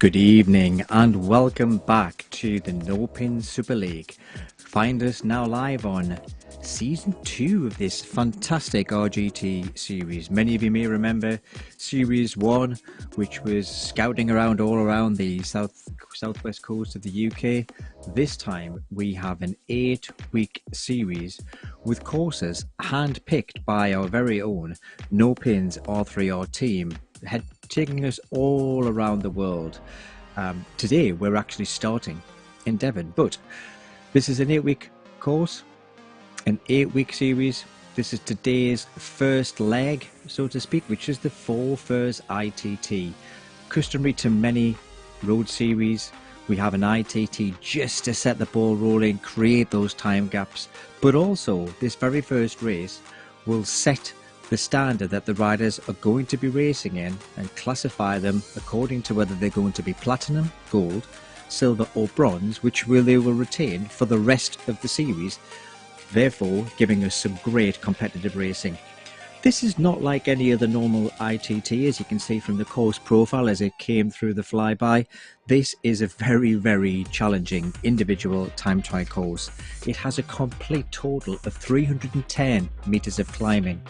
Good evening and welcome back to the Nopinz Super League. Find us now live on Season 2 of this fantastic RGT series. Many of you may remember Series 1, which was scouting around all around the southwest coast of the UK. This time we have an 8-week series with courses hand-picked by our very own Nopinz R3R team, taking us all around the world. Today we're actually starting in Devon, but this is an 8-week course, an 8-week series. This is today's first leg, so to speak, which is the 4 Furs ITT. Customary to many road series, we have an ITT just to set the ball rolling, create those time gaps, but also this very first race will set the standard that the riders are going to be racing in and classify them according to whether they're going to be platinum, gold, silver or bronze, which they will retain for the rest of the series, therefore giving us some great competitive racing. This is not like any other normal ITT, as you can see from the course profile as it came through the flyby. This is a very, very challenging individual time trial course. It has a complete total of 310 meters of climbing.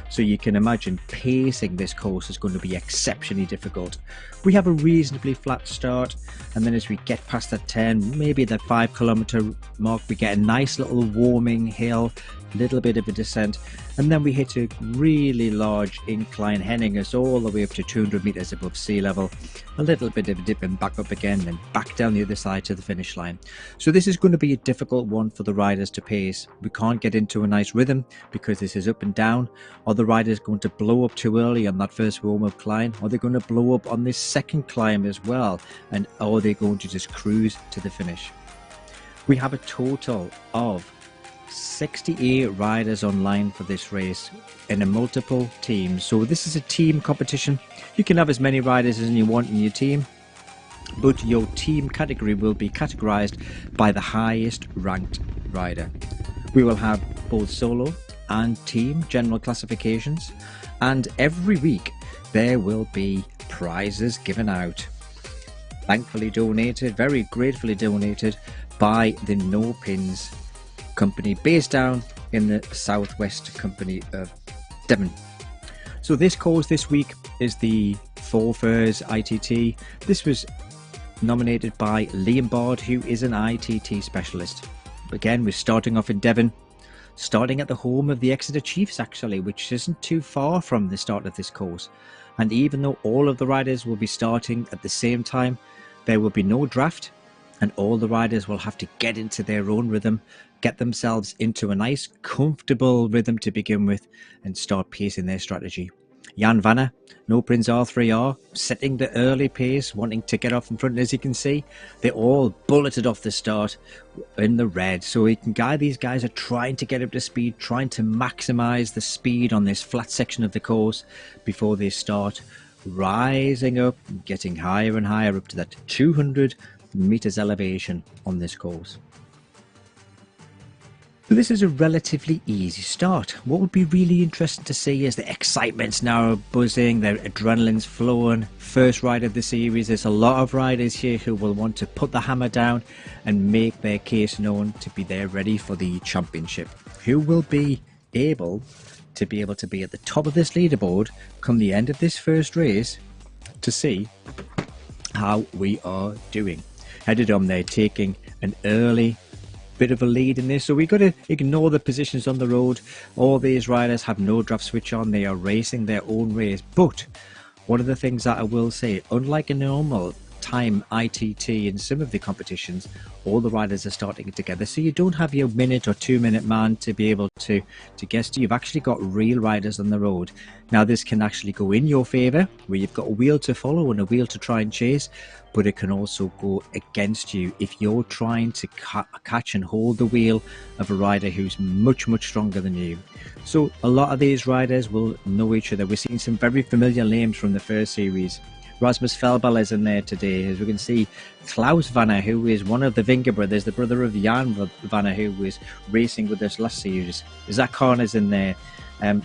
So you can imagine pacing this course is going to be exceptionally difficult. We have a reasonably flat start, and then as we get past that 10, maybe that 5 kilometer mark, we get a nice little warming hill, a little bit of a descent, and then we hit a really large incline heading us all the way up to 200 meters above sea level, a little bit of a dip and back up again, then back down the other side to the finish line. So this is going to be a difficult one for the riders to pace. We can't get into a nice rhythm because this is up and down. Are the riders going to blow up too early on that first warm-up climb? Are they going to blow up on this second climb as well? And are they going to just cruise to the finish? We have a total of 68 riders online for this race in a multiple teams. So this is a team competition. You can have as many riders as you want in your team, but your team category will be categorized by the highest ranked rider. We will have both solo and team general classifications, and every week there will be prizes given out, thankfully donated, very gratefully donated by the Nopinz company based down in the southwest company of Devon. So this course this week is the 4 Furs ITT. This was nominated by Liam Bard, who is an ITT specialist. Again, we're starting off in Devon, starting at the home of the Exeter Chiefs actually, which isn't too far from the start of this course. And even though all of the riders will be starting at the same time, there will be no draft, and all the riders will have to get into their own rhythm, get themselves into a nice comfortable rhythm to begin with, and start pacing their strategy. Jan Vanna, Nopinz R3R, setting the early pace, wanting to get off in front. As you can see, they're all bulleted off the start in the red, so he can guide. These guys are trying to get up to speed, trying to maximize the speed on this flat section of the course before they start rising up, getting higher and higher up to that 200 meters elevation on this course. So this is a relatively easy start. What would be really interesting to see is the excitement's now buzzing, the adrenaline's flowing. First ride of the series, there's a lot of riders here who will want to put the hammer down and make their case known to be there ready for the championship. Who will be able to be at the top of this leaderboard come the end of this first race to see how we are doing. Headed on there, taking an early bit of a lead in this, so we've got to ignore the positions on the road. All these riders have no draft switch on, they are racing their own race. But one of the things that I will say, unlike a normal time ITT in some of the competitions, all the riders are starting together, so you don't have your minute or 2 minute man to be able to guess. You've actually got real riders on the road. Now this can actually go in your favor, where you've got a wheel to follow and a wheel to try and chase, but it can also go against you if you're trying to catch and hold the wheel of a rider who's much stronger than you. So a lot of these riders will know each other. We're seeing some very familiar names from the first series. Rasmus Felbel is in there today. As we can see, Klaus Vanna, who is one of the Vinga brothers, the brother of Jan Vanna, who was racing with us last series. Zach Kahn is in there.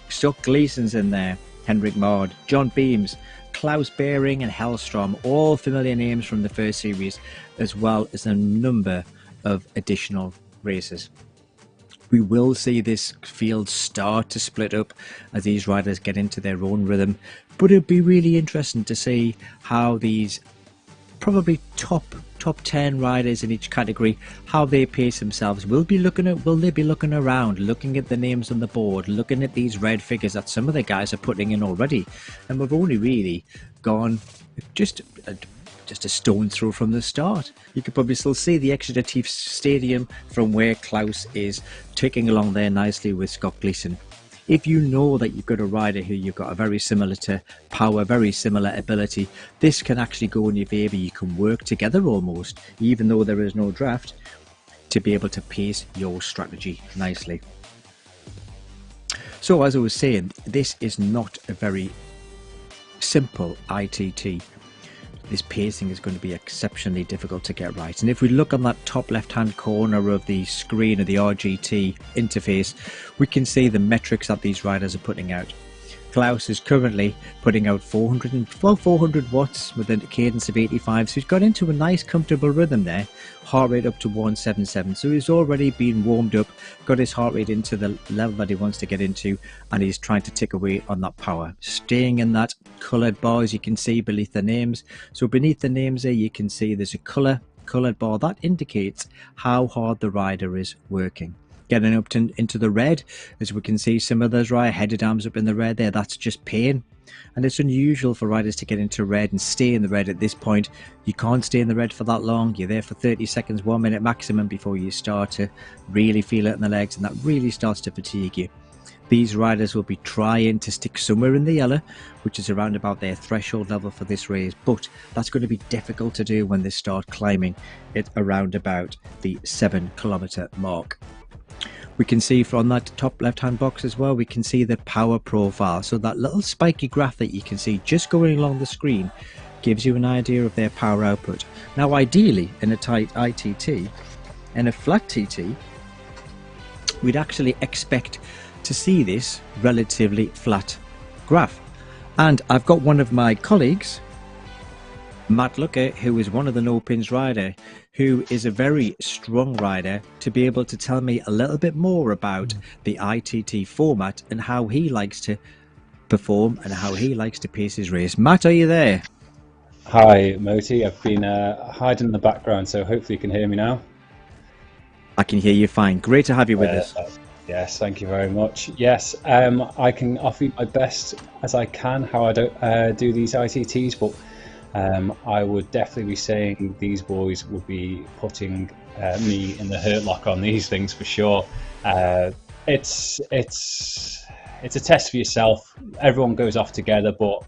Stuck Gleason's in there. Henrik Mard, John Beams, Klaus Behring and Hellstrom, all familiar names from the first series, as well as a number of additional racers. We will see this field start to split up as these riders get into their own rhythm, but it'll be really interesting to see how these probably top 10 riders in each category, how they pace themselves. Will they be looking around, looking at the names on the board, looking at these red figures that some of the guys are putting in already? And we've only really gone just a stone's throw from the start. You could probably still see the Exeter Chiefs Stadium from where Klaus is ticking along there nicely with Scott Gleeson. If you know that you've got a rider who you've got a very similar to power, very similar ability, this can actually go in your favour. You can work together almost, even though there is no draft, to be able to pace your strategy nicely. So as I was saying, this is not a very simple ITT. This pacing is going to be exceptionally difficult to get right. And if we look on that top left hand corner of the screen of the RGT interface, we can see the metrics that these riders are putting out. Klaus is currently putting out 400 watts with a cadence of 85, so he's got into a nice comfortable rhythm there, heart rate up to 177, so he's already been warmed up, got his heart rate into the level that he wants to get into, and he's trying to tick away on that power, staying in that coloured bar as you can see beneath the names. So beneath the names there you can see there's a coloured bar that indicates how hard the rider is working. Getting up into the red, as we can see some of those headed arms up in the red there, that's just pain. And it's unusual for riders to get into red and stay in the red at this point. You can't stay in the red for that long. You're there for 30 seconds, 1 minute maximum before you start to really feel it in the legs, and that really starts to fatigue you. These riders will be trying to stick somewhere in the yellow, which is around about their threshold level for this race, but that's going to be difficult to do when they start climbing it around about the 7 kilometer mark. We can see from that top left hand box as well, we can see the power profile. So that little spiky graph that you can see just going along the screen gives you an idea of their power output. Now ideally in a tight ITT and a flat TT, we'd actually expect to see this relatively flat graph. And I've got one of my colleagues, Matt Lucker, who is one of the Nopinz rider, who is a very strong rider, to be able to tell me a little bit more about the ITT format and how he likes to perform and how he likes to pace his race. Matt, are you there? Hi, Moti. I've been hiding in the background, so hopefully you can hear me now. I can hear you fine. Great to have you with us. Yes, thank you very much. Yes, I can offer you my best as I can how I don't do these ITTs, but I would definitely be saying these boys would be putting me in the hurt lock on these things for sure. It's a test for yourself. Everyone goes off together, but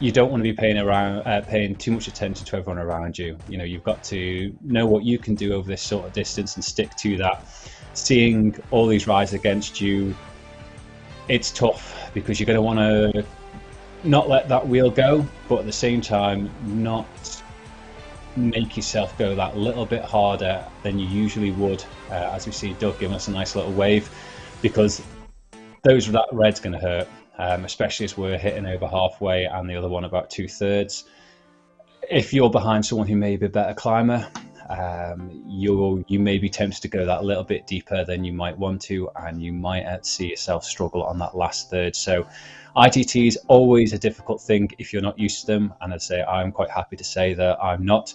you don't want to be paying too much attention to everyone around you. You know, you've got to know what you can do over this sort of distance and stick to that. Seeing all these riders against you, it's tough because you're going to want to not let that wheel go, but at the same time not make yourself go that little bit harder than you usually would, as we see Doug giving us a nice little wave, because that red's going to hurt, especially as we're hitting over halfway and the other one about 2/3. If you're behind someone who may be a better climber, you may be tempted to go that little bit deeper than you might want to, and you might see yourself struggle on that last third. So ITT is always a difficult thing if you're not used to them, and I'd say I'm quite happy to say that I'm not.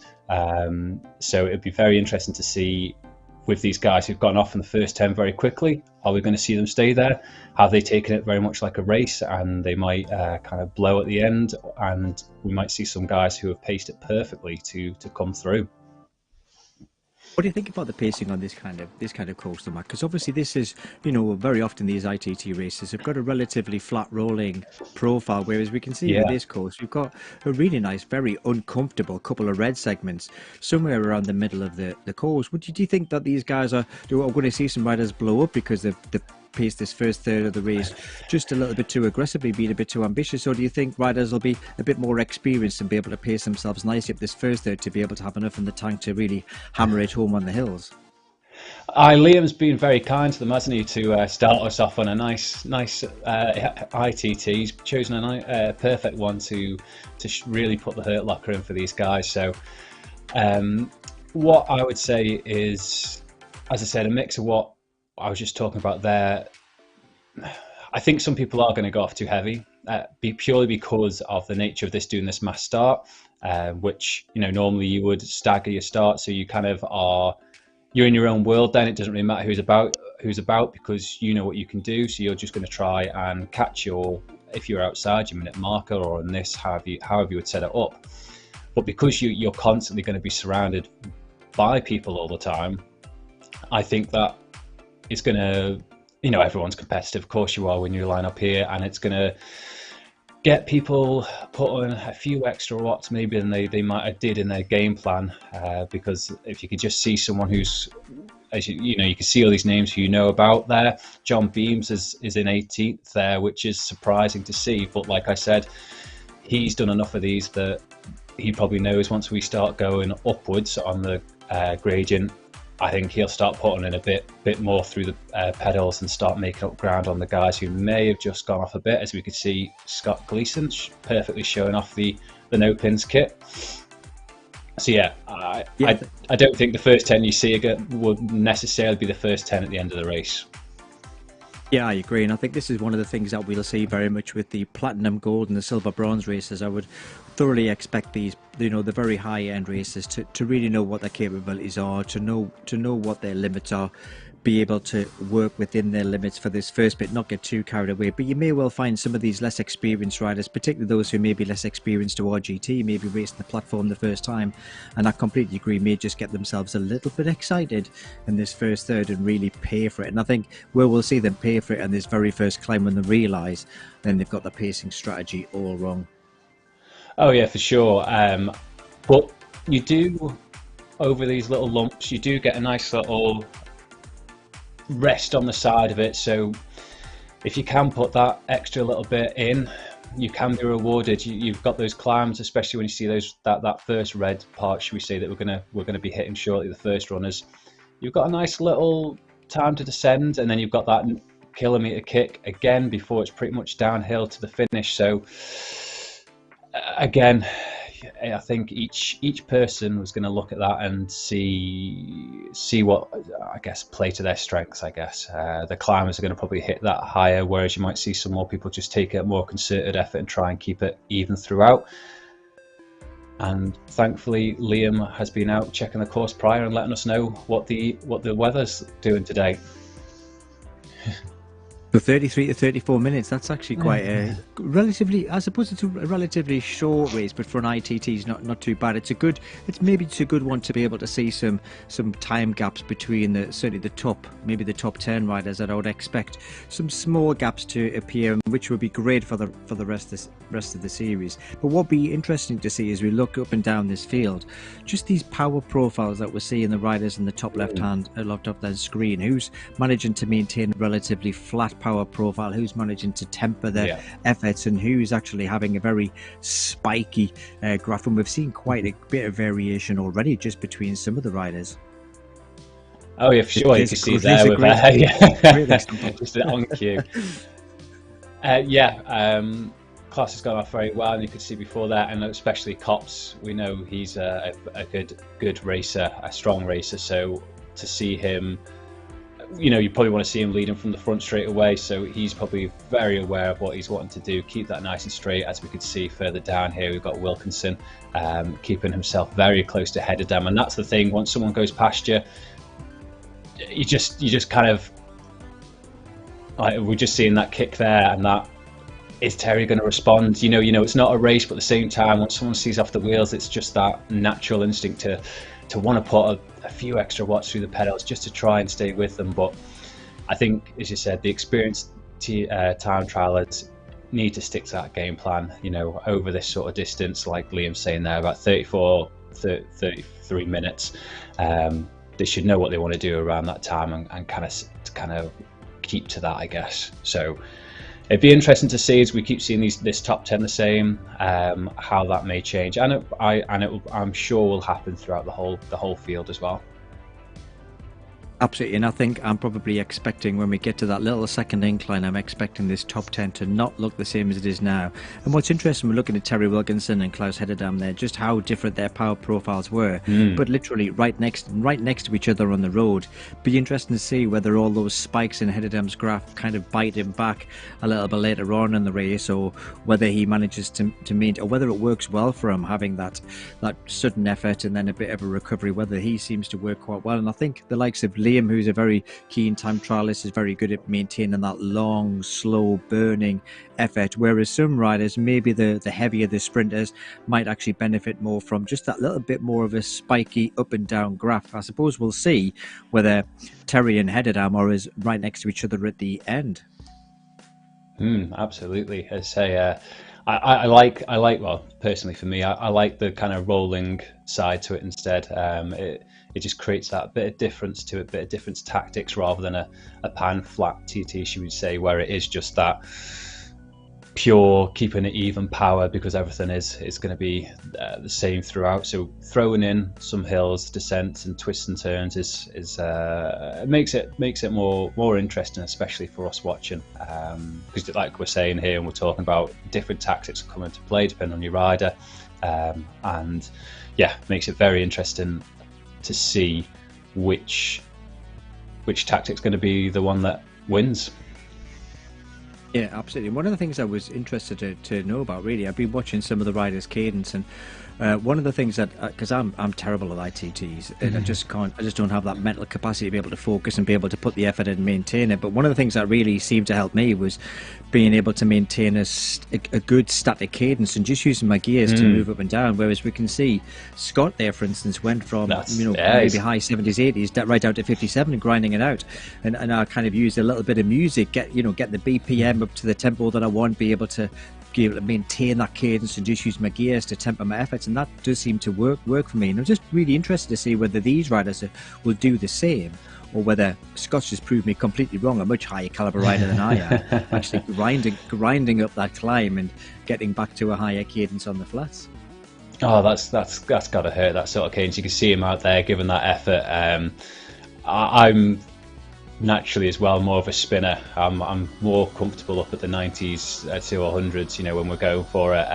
So it'd be very interesting to see with these guys who've gone off in the first 10 very quickly, are we going to see them stay there? Have they taken it very much like a race and they might kind of blow at the end, and we might see some guys who have paced it perfectly to come through. What do you think about the pacing on this kind of coaster, Matt? Because obviously this is, you know, very often these ITT races have got a relatively flat rolling profile, whereas we can see in this course we've got a really nice, very uncomfortable couple of red segments somewhere around the middle of the course. Do you think that these guys are going to see some riders blow up because they've paced this first third of the race just a little bit too aggressively, being a bit too ambitious, or do you think riders will be a bit more experienced and be able to pace themselves nicely up this first third to be able to have enough in the tank to really hammer it home on the hills? Liam's been very kind to them, hasn't he, to start us off on a nice ITT. He's chosen a perfect one to really put the hurt locker in for these guys. So what I would say is, as I said, a mix of what I was just talking about there. I think some people are going to go off too heavy, purely because of the nature of doing this mass start, which, you know, normally you would stagger your start, so you kind of you're in your own world. Then it doesn't really matter who's about because you know what you can do. So you're just going to try and catch if you're outside your minute marker, or in this, however you would set it up. But because you're constantly going to be surrounded by people all the time, I think that it's going to, you know, everyone's competitive, of course you are when you line up here, and it's going to get people put on a few extra watts maybe than they might have did in their game plan, because if you could just see someone who's, as you know, you can see all these names who you know about there. John Beams is in 18th there, which is surprising to see, but like I said, he's done enough of these that he probably knows once we start going upwards on the gradient, I think he'll start putting in a bit more through the pedals and start making up ground on the guys who may have just gone off a bit, as we could see Scott Gleason perfectly showing off the Nopinz kit. So yeah, I don't think the first 10 you see again would necessarily be the first 10 at the end of the race. Yeah, I agree, and I think this is one of the things that we'll see very much with the platinum, gold, and the silver, bronze races. I would thoroughly expect these, you know, the very high-end races to really know what their capabilities are, to know what their limits are, be able to work within their limits for this first bit, not get too carried away. But you may well find some of these less experienced riders, particularly those who may be less experienced to RGT, maybe racing the platform the first time, and I completely agree, may just get themselves a little bit excited in this first third and really pay for it. And I think where we'll see them pay for it on this very first climb, when they realise then they've got the pacing strategy all wrong. Oh yeah, for sure. But you do, over these little lumps, you do get a nice little rest on the side of it. So if you can put that extra little bit in, you can be rewarded. You've got those climbs, especially when you see that first red part, should we say, that we're gonna be hitting shortly, the first runners. You've got a nice little time to descend, and then you've got that kilometer kick again before it's pretty much downhill to the finish. So again, I think each person was going to look at that and see what, I guess, play to their strengths. I guess the climbers are going to probably hit that higher, whereas you might see some more people just take a more concerted effort and try and keep it even throughout. And thankfully, Liam has been out checking the course prior and letting us know what the weather's doing today. So 33 to 34 minutes, that's actually quite a relatively, I suppose it's a relatively short race, but for an ITT it's not too bad. It's maybe a good one to be able to see some time gaps between certainly the top 10 riders, that I would expect some small gaps to appear, which would be great for the rest of the series. But what would be interesting to see as we look up and down this field, just these power profiles that we're seeing the riders in the top left hand screen, who's managing to maintain a relatively flat power profile, who's managing to temper their efforts, and who's actually having a very spiky graph. And we've seen quite a bit of variation already just between some of the riders. Oh yeah, for sure. You can see there with just on cue. Class has gone off very well, and you could see before that, and especially Cops, we know he's a good racer, a strong racer. So to see him, you know, you probably want to see him leading from the front straight away. So he's probably very aware of what he's wanting to do, keep that nice and straight. As we could see further down here, we've got Wilkinson keeping himself very close to head of them. And that's the thing, once someone goes past you, you just kind of, like, we're just seeing that kick there, and that, is Terry going to respond? You know, it's not a race, but at the same time, once someone sees off the wheels, it's just that natural instinct to want to put a few extra watts through the pedals just to try and stay with them. But I think, as you said, the experienced time trialers need to stick to that game plan, you know, over this sort of distance, like Liam's saying there, about 33 minutes. They should know what they want to do around that time, and kind of keep to that, I guess. So it'd be interesting to see, as we keep seeing this top 10 the same, how that may change, and I'm sure will happen throughout the whole field as well. Absolutely, and I think I'm probably expecting when we get to that little second incline, I'm expecting this top 10 to not look the same as it is now. And what's interesting, we're looking at Terry Wilkinson and Klaus Hetterdam there, just how different their power profiles were, but literally right next to each other on the road. Be interesting to see whether all those spikes in Hetterdam's graph kind of bite him back a little bit later on in the race, or whether he manages to maintain, or whether it works well for him having that sudden effort and then a bit of a recovery, whether he seems to work quite well. And I think the likes of Liam, who's a very keen time trialist, is very good at maintaining that long, slow, burning effort, whereas some riders, maybe the heavier the sprinters, might actually benefit more from just that little bit more of a spiky up and down graph. I suppose we'll see whether Terry and Hetterdam are right next to each other at the end. Absolutely. I say, I like, well, personally for me, I like the kind of rolling side to it instead. It just creates that bit of difference to it, bit of different tactics, rather than a pan flat TT, should we say, where it is just that pure keeping it even power, because everything is going to be the same throughout. So throwing in some hills, descents and twists and turns is makes it more interesting, especially for us watching, because like we're saying here, and we're talking about different tactics come into play depending on your rider, and yeah, makes it very interesting to see which tactic's going to be the one that wins. Yeah, absolutely. One of the things I was interested to know about, really, I've been watching some of the riders' cadence, and one of the things that, because I'm terrible at ITTs, and I just don't have that mental capacity to be able to focus and be able to put the effort in and maintain it. But one of the things that really seemed to help me was being able to maintain a good static cadence and just using my gears to move up and down. Whereas we can see Scott there, for instance, went from maybe high 70s, 80s right down to 57 and grinding it out. And I kind of used a little bit of music, get the BPM up to the tempo that I want, be able to maintain that cadence and just use my gears to temper my efforts, and that does seem to work for me. And I'm just really interested to see whether these riders will do the same, or whether Scott's just proved me completely wrong, a much higher caliber rider than I am, actually grinding up that climb and getting back to a higher cadence on the flats. Oh, that's got to hurt, that sort of cadence. You can see him out there giving that effort. I'm naturally as well more of a spinner. I'm more comfortable up at the 90s to 100s, when we're going for it,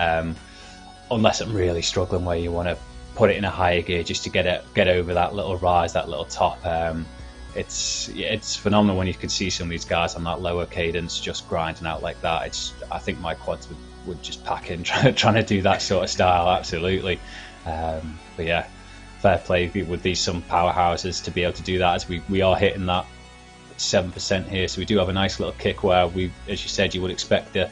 unless I'm really struggling, where you want to put it in a higher gear just to get over that little rise, that little top. It's phenomenal when you can see some of these guys on that lower cadence just grinding out like that. I think my quads would just pack in trying to do that sort of style, absolutely. But yeah, fair play with these some powerhouses to be able to do that, as we are hitting that 7% here, so we do have a nice little kick where we, as you said, you would expect the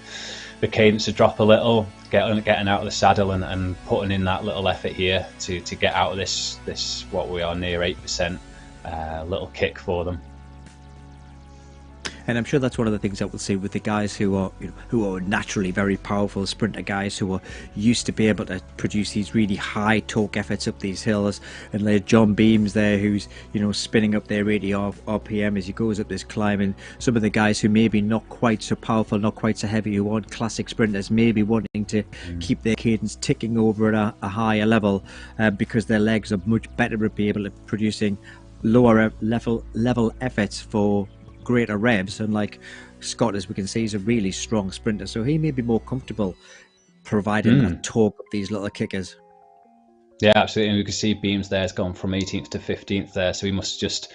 cadence to drop a little, getting out of the saddle and putting in that little effort here to get out of this what we are near 8% little kick for them. And I'm sure that's one of the things that we'll see with the guys who are naturally very powerful sprinter guys, who are used to be able to produce these really high torque efforts up these hills. And there's John Beams there, who's spinning up their 80 RPM as he goes up this climb. And some of the guys who maybe not quite so powerful, not quite so heavy, who aren't classic sprinters, maybe wanting to keep their cadence ticking over at a higher level, because their legs are much better at being able to producing lower level efforts for greater revs. And like Scott, as we can see, is a really strong sprinter, so he may be more comfortable providing that torque of these little kickers. Yeah, absolutely. And we can see Beams there's gone from 18th to 15th there, so he must just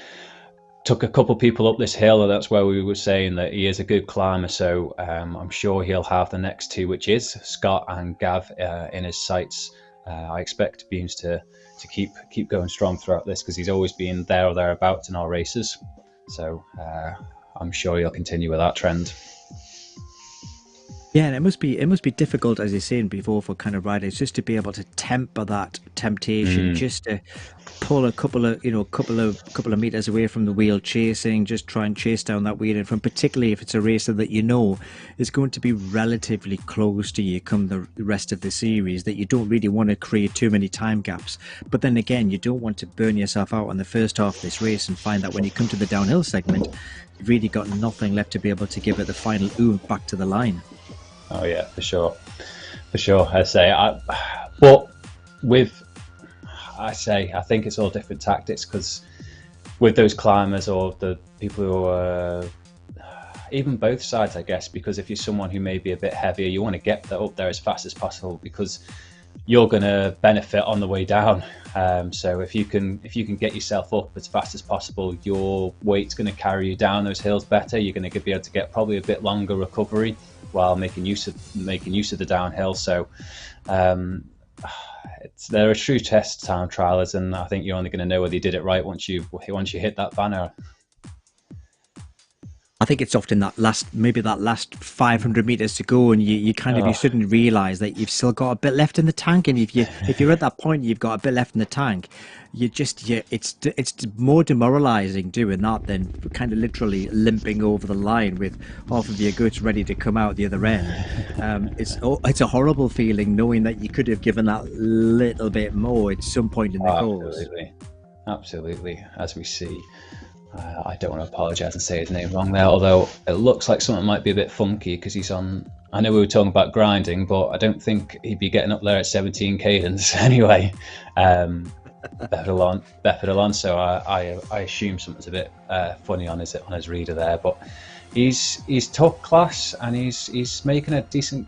took a couple people up this hill, and that's where we were saying that he is a good climber. So I'm sure he'll have the next two, which is Scott and Gav, in his sights. I expect Beams to keep going strong throughout this, because he's always been there or thereabouts in our races. So I'm sure he'll continue with that trend. Yeah, and it must be difficult, as you're saying before, for kind of riders just to be able to temper that temptation, just to pull a couple of meters away from the wheel, chasing, just try and chase down that wheel, and from particularly if it's a racer that is going to be relatively close to you come the rest of the series, that you don't really want to create too many time gaps. But then again, you don't want to burn yourself out on the first half of this race and find that when you come to the downhill segment, you've really got nothing left to be able to give it the final oomph back to the line. Oh yeah, for sure. I say, I think it's all different tactics, because with those climbers or the people who are even both sides, I guess, because if you're someone who may be a bit heavier, you want to get that up there as fast as possible because you're going to benefit on the way down. So if you can get yourself up as fast as possible, your weight's going to carry you down those hills better. You're going to be able to get probably a bit longer recovery while making use of the downhill. So they're a true test, time trialers, and I think you're only going to know whether you did it right once you hit that banner. I think it's often that last 500 meters to go, and you suddenly realize that you've still got a bit left in the tank, and if you're at that point, you've got a bit left in the tank. It's more demoralizing doing that than kind of literally limping over the line with half of your guts ready to come out the other end. It's a horrible feeling knowing that you could have given that little bit more at some point in the course. Absolutely, as we see. I don't want to apologise and say his name wrong there, although it looks like something might be a bit funky because he's on. I know we were talking about grinding, but I don't think he'd be getting up there at 17 cadence anyway. Befed Alonso, I assume something's a bit funny on his reader there, but he's top class and he's making a decent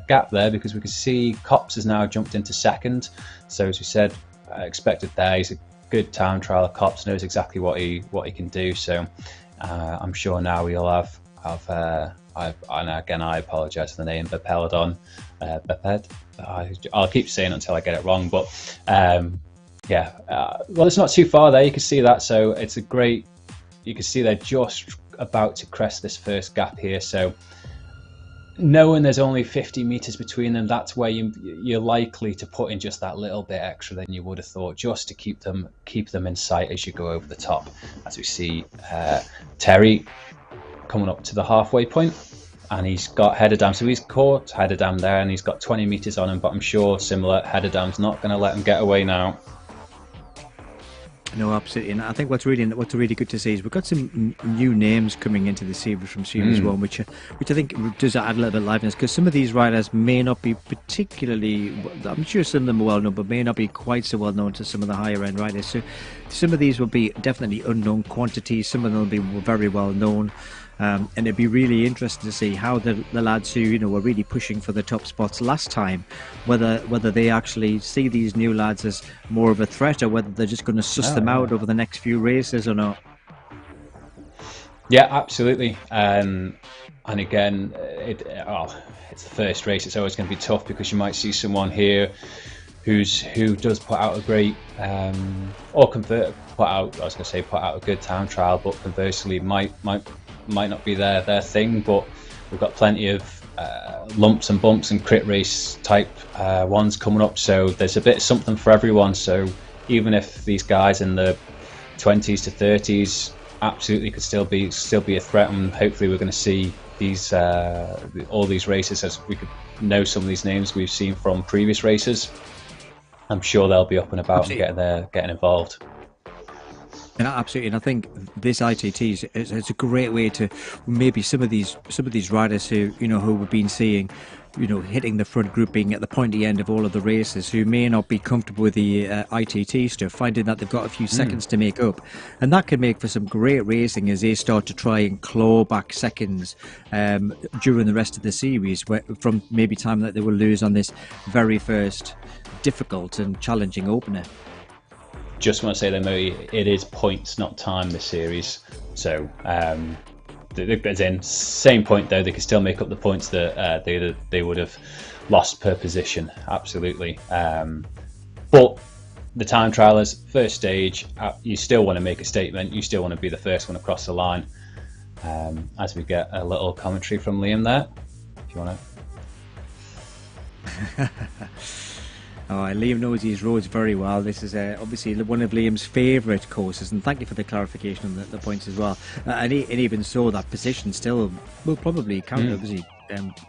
gap there because we can see Cops has now jumped into second. So as we said, expected there. He's a good time trial. Cops knows exactly what he can do. So I'm sure now we'll have and again I apologise for the name, Beped. I'll keep saying it until I get it wrong, but well, it's not too far there. You can see that, so it's a great. You can see they're just about to crest this first gap here. So knowing there's only 50 meters between them, that's where you're likely to put in just that little bit extra than you would have thought, just to keep them in sight as you go over the top. As we see Terry coming up to the halfway point, and he's got Headerdam, so he's caught Headerdam there, and he's got 20 meters on him. But I'm sure similar, Headerdam's not going to let him get away now. No, absolutely, and I think what's really good to see is we've got some new names coming into the series from Series 1, which I think does add a little bit of liveliness, because some of these riders may not be particularly, I'm sure some of them are well known, but may not be quite so well known to some of the higher end riders. So some of these will be definitely unknown quantities, some of them will be very well known. And it'd be really interesting to see how the lads who were really pushing for the top spots last time, whether they actually see these new lads as more of a threat, or whether they're just going to suss them out over the next few races or not. Yeah, absolutely. And again, it's the first race. It's always going to be tough because you might see someone here who does put out a great put out a good time trial, but conversely might not be their thing. But we've got plenty of lumps and bumps and crit race type ones coming up, so there's a bit of something for everyone. So even if these guys in the 20s to 30s absolutely could still be a threat, and hopefully we're going to see these all these races, as we could know some of these names we've seen from previous races. I'm sure they'll be up and about and getting involved. And absolutely, and I think this ITT is a great way to maybe some of these riders who we've been seeing, hitting the front grouping at the pointy end of all of the races, who may not be comfortable with the ITT stuff, finding that they've got a few seconds to make up, and that can make for some great racing as they start to try and claw back seconds during the rest of the series, from maybe time that they will lose on this very first difficult and challenging opener. Just want to say, though, Mo, it is points, not time, this series. So, as in, same point, though, they can still make up the points that they would have lost per position. Absolutely. But the time trialers, first stage, you still want to make a statement. You still want to be the first one across the line. As we get a little commentary from Liam there, if you want to. Oh, Liam knows these roads very well. This is obviously one of Liam's favourite courses, and thank you for the clarification on the points as well. And even so, that position still will probably count, obviously,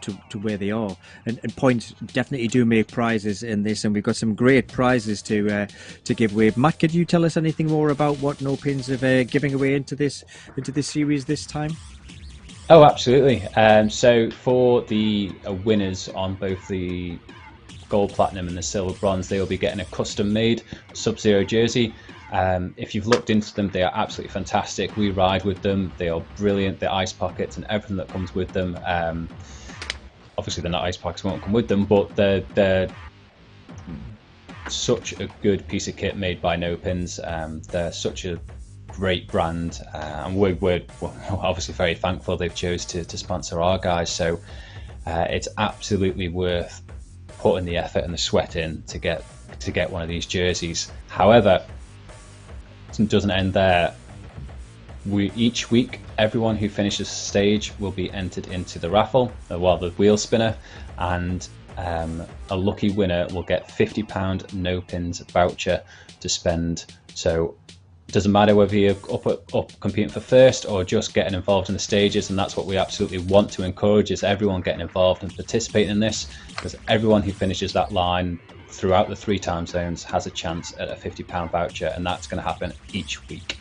to where they are. And points definitely do make prizes in this, and we've got some great prizes to give away. Matt, could you tell us anything more about what Nopinz are giving away into this series this time? Oh, absolutely. So for the winners on both the gold, platinum, and the silver, bronze, they will be getting a custom-made Sub-Zero jersey. If you've looked into them, they are absolutely fantastic. We ride with them. They are brilliant. The ice pockets and everything that comes with them. Obviously, they're not ice pockets, won't come with them, but they're such a good piece of kit made by Nopinz. They're such a great brand, and we're obviously very thankful they've chose to sponsor our guys. So it's absolutely worth putting the effort and the sweat in to get one of these jerseys. However, it doesn't end there. Each week, everyone who finishes a stage will be entered into the raffle, the wheel spinner, and a lucky winner will get £50 Nopinz voucher to spend. So it doesn't matter whether you're up competing for first or just getting involved in the stages, and that's what we absolutely want to encourage, is everyone getting involved and participating in this, because everyone who finishes that line throughout the 3 time zones has a chance at a £50 voucher, and that's going to happen each week.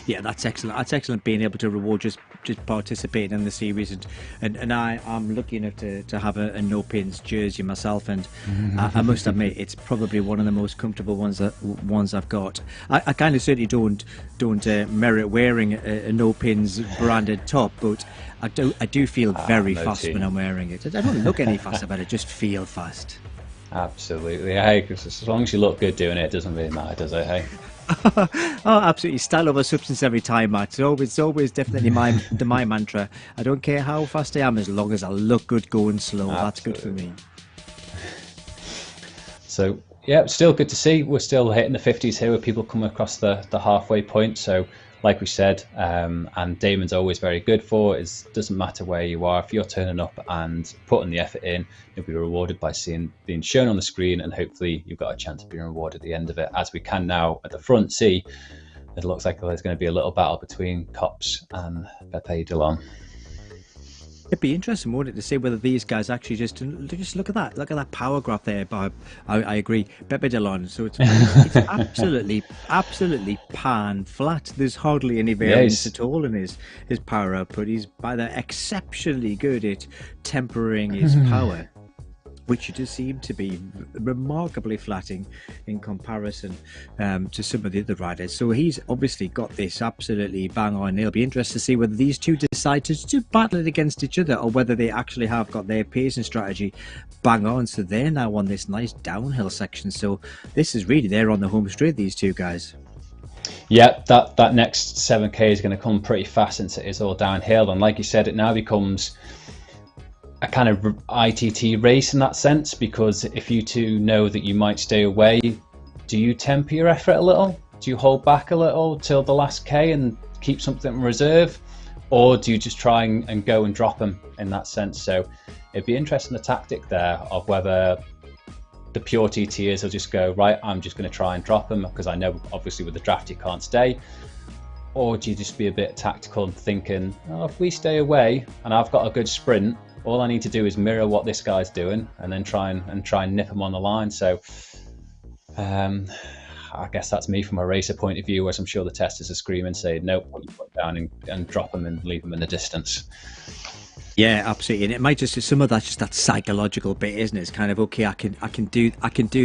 Yeah, that's excellent. That's excellent, being able to reward just participating in the series, and I'm lucky enough to have a Nopinz jersey myself, and I must admit it's probably one of the most comfortable ones I've got. I kind of certainly don't merit wearing a Nopinz branded top, but I do feel very fast when I'm wearing it. I don't look any faster, but I just feel fast. Absolutely, hey, because as long as you look good doing it, it doesn't really matter, does it? Hey. Oh, absolutely. Style over substance every time, Matt. It's always definitely my mantra. I don't care how fast I am, as long as I look good going slow. Absolutely. That's good for me. So yeah, still good to see. We're still hitting the 50s here with people coming across the halfway point. So like we said, and Damon's always very good for, is doesn't matter where you are, if you're turning up and putting the effort in, you'll be rewarded by being shown on the screen, and hopefully you've got a chance of being rewarded at the end of it. As we can now at the front see, it looks like there's going to be a little battle between Cops and Pepe Delon. It'd be interesting, wouldn't it, to see whether these guys actually just look at that power graph there. But I agree, Pepe Delon. So it's absolutely pan flat. There's hardly any variance at all in his power output. He's either exceptionally good at tempering his power, which does seem to be remarkably flat in comparison to some of the other riders. So he's obviously got this absolutely bang on. It'll be interesting to see whether these two decide to battle it against each other, or whether they actually have got their pacing strategy bang on. So they're now on this nice downhill section. So this is really, they're on the home straight, these two guys. Yeah, that next 7K is going to come pretty fast, since it is all downhill. And like you said, it now becomes a kind of ITT race in that sense, because if you two know that you might stay away, do you temper your effort a little? Do you hold back a little till the last K and keep something in reserve? Or do you just try and go and drop them in that sense? So it'd be interesting, the tactic there of whether the pure TTers will just go, right, I'm just going to try and drop them because I know obviously with the draft you can't stay. Or do you just be a bit tactical and thinking, oh, if we stay away and I've got a good sprint, all I need to do is mirror what this guy's doing and then try and nip him on the line. So I guess that's me from a racer point of view, whereas I'm sure the testers are screaming, saying, nope, put your foot down and drop him and leave him in the distance. Yeah, absolutely, and it might just, some of that's just that psychological bit, isn't it? It's kind of, okay, I can do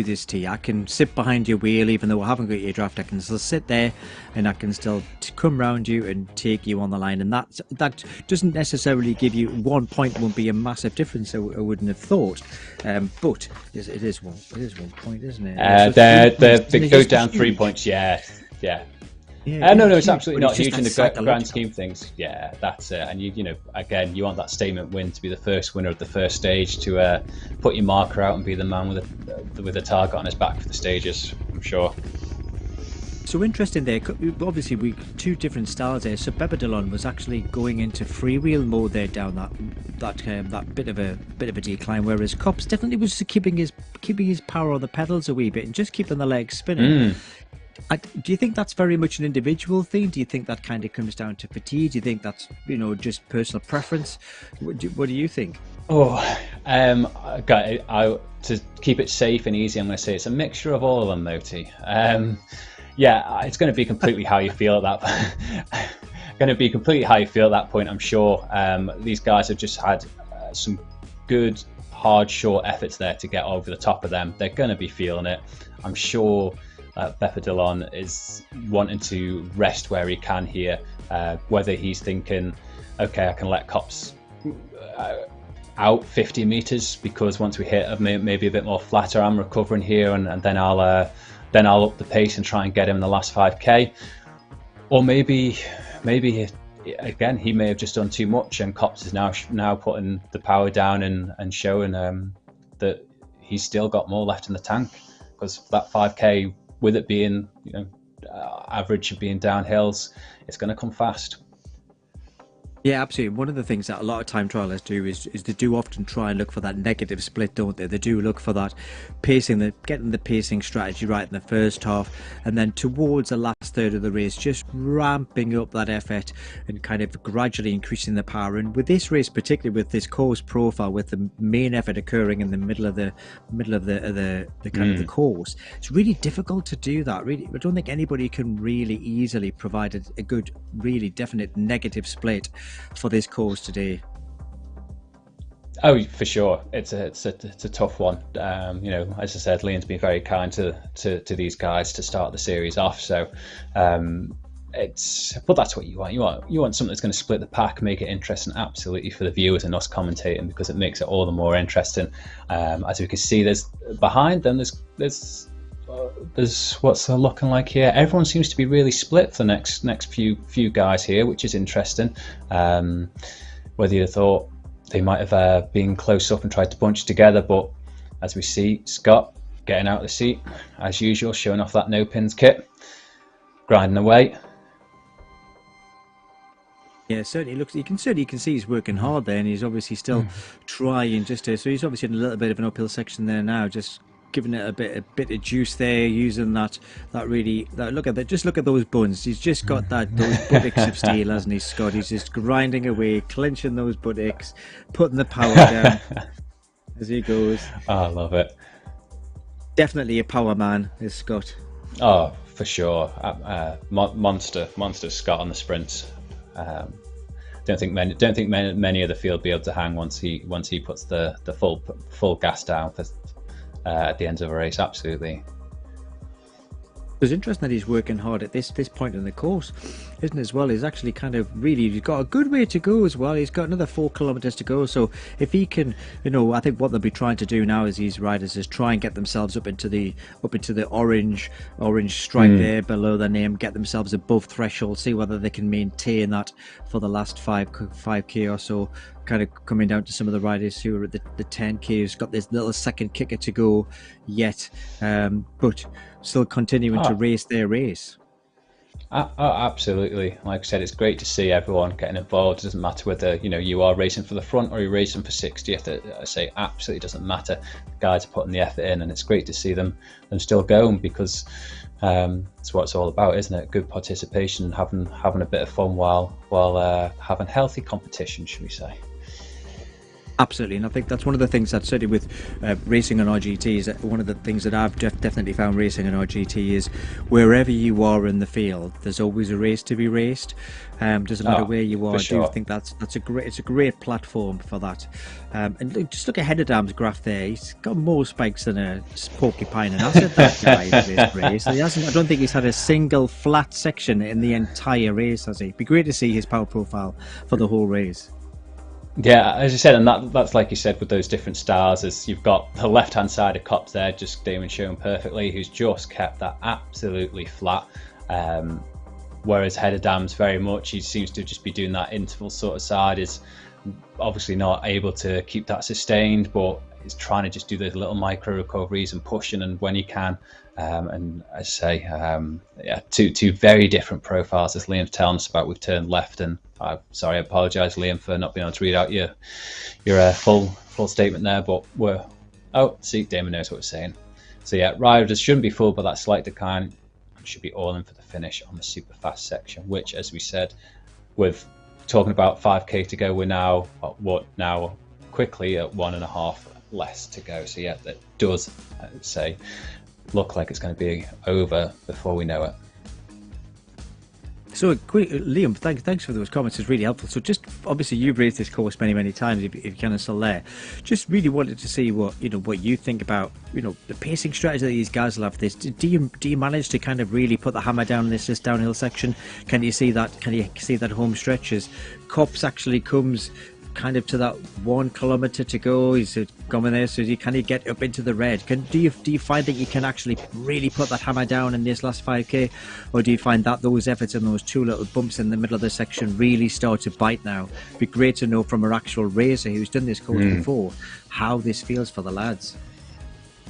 this to you. I can sit behind your wheel even though I haven't got your draft. I can still sit there, and I can still come round you and take you on the line. And that doesn't necessarily give you 1 point. Won't be a massive difference, I wouldn't have thought. But it is one point, isn't it? It goes down 3 points. Yeah. Yeah, no, it's absolutely not huge in the grand scheme of things. Yeah, that's it. And you know, again, you want that statement win to be the first winner of the first stage, to put your marker out and be the man with a target on his back for the stages, I'm sure. So interesting there. Obviously, we two different styles there. So Pepe Delon was actually going into freewheel mode there down that bit of a decline, whereas Cops definitely was keeping his power on the pedals a wee bit and just keeping the legs spinning. Do you think that's very much an individual thing? Do you think that kind of comes down to fatigue? Do you think that's, just personal preference? What do you think? To keep it safe and easy, I'm going to say it's a mixture of all of them, Moti. Yeah, it's going to be completely how you feel at that. Going to be completely how you feel at that point, I'm sure. These guys have just had some good, hard, short efforts there to get over the top of them. They're going to be feeling it. I'm sure Beppe Dillon is wanting to rest where he can here, whether he's thinking, okay, I can let Kops out 50 meters because once we hit maybe a bit more flatter, I'm recovering here, and then I'll up the pace and try and get him in the last 5k. Or maybe again, he may have just done too much, and Kops is now putting the power down and showing that he's still got more left in the tank, because that 5k, with it being average of being downhills, it's going to come fast. Yeah, absolutely. One of the things that a lot of time trialists do is they do often try and look for that negative split, don't they? They do look for that pacing, getting the pacing strategy right in the first half, and then towards the last third of the race, just ramping up that effort and kind of gradually increasing the power. And with this race, particularly with this course profile, with the main effort occurring in the middle of the kind of the course, it's really difficult to do that. Really, I don't think anybody can really easily provide a good, really definite negative split for this course today. Oh, for sure, it's a tough one. As I said, Liam's been very kind to these guys to start the series off. So, but that's what you want. You want something that's going to split the pack, make it interesting, absolutely, for the viewers and us commentating, because it makes it all the more interesting. As we can see, there's behind them. There's what's it looking like here. Everyone seems to be really split for the next few guys here, which is interesting. Whether you'd have thought they might have been close up and tried to bunch together, but as we see, Scott getting out of the seat as usual, showing off that Nopinz kit, grinding away. Yeah, certainly looks. You can see he's working hard there, and he's obviously still trying just to. So he's obviously in a little bit of an uphill section there now, just giving it a bit of juice there, using that look at that. Just look at those buns. He's just got those buttocks of steel, hasn't he, Scott? He's just grinding away, clenching those buttocks, putting the power down as he goes. Oh, I love it. Definitely a power man, is Scott. Oh, for sure. Monster Scott on the sprints. Don't think many of the field be able to hang once he puts the full gas down at the end of a race. Absolutely. It's interesting that he's working hard at this point in the course, isn't it, as well? He's actually kind of he's got a good way to go as well. He's got another 4 kilometers to go. So if he can, I think what they'll be trying to do now as these riders is try and get themselves up into the orange stripe there below their name, get themselves above threshold, see whether they can maintain that for the last 5k or so. Kind of coming down to some of the riders who are at the 10k, who's got this little second kicker to go yet, but still continuing to race their race. Oh, absolutely. Like I said, it's great to see everyone getting involved. It doesn't matter whether you are racing for the front or you're racing for 60th. I say absolutely doesn't matter. The guys are putting the effort in, and it's great to see them still going, because it's what it's all about, isn't it? Good participation, having a bit of fun while having healthy competition, should we say? Absolutely, and I think that's one of the things that certainly with racing on RGT is one of the things that I've definitely found racing on RGT is wherever you are in the field, there's always a race to be raced. Doesn't matter where you are. Sure. I do think it's a great platform for that. And just look at Hederdam's graph there. He's got more spikes than a porcupine and acid, that guy, in this race. I don't think he's had a single flat section in the entire race, has he? It'd be great to see his power profile for the whole race. Yeah, as you said, and that's like you said with those different stars, is you've got the left-hand side of Kops there, just Damon showing perfectly, who's just kept that absolutely flat. Whereas Hederdam's very much, he seems to just be doing that interval sort of side, is obviously not able to keep that sustained, but is trying to just do those little micro recoveries and pushing, and when he can. And as I say, two very different profiles, as Liam's telling us about. We've turned left, and I apologise, Liam, for not being able to read out your full statement there. But Damon knows what we're saying. So yeah, riders shouldn't be fooled by that slight decline, and should be all in for the finish on the super fast section. Which, as we said, with talking about 5k to go, we're now quickly at 1.5 less to go. So yeah, that does look like it's going to be over before we know it. So, Liam, thanks for those comments. It's really helpful. So, just obviously, you've raised this course many times. If you can, still there. Just really wanted to see what you think about the pacing strategy that these guys will have. This do you manage to kind of really put the hammer down in this downhill section? Can you see that? Can you see that home stretch as Cops actually comes kind of to that 1 kilometer to go? He's coming there, so can he get up into the red? Do you find that you can actually really put that hammer down in this last 5k, or do you find that those efforts and those 2 little bumps in the middle of the section really start to bite now? It'd be great to know from an actual racer who's done this course before how this feels for the lads.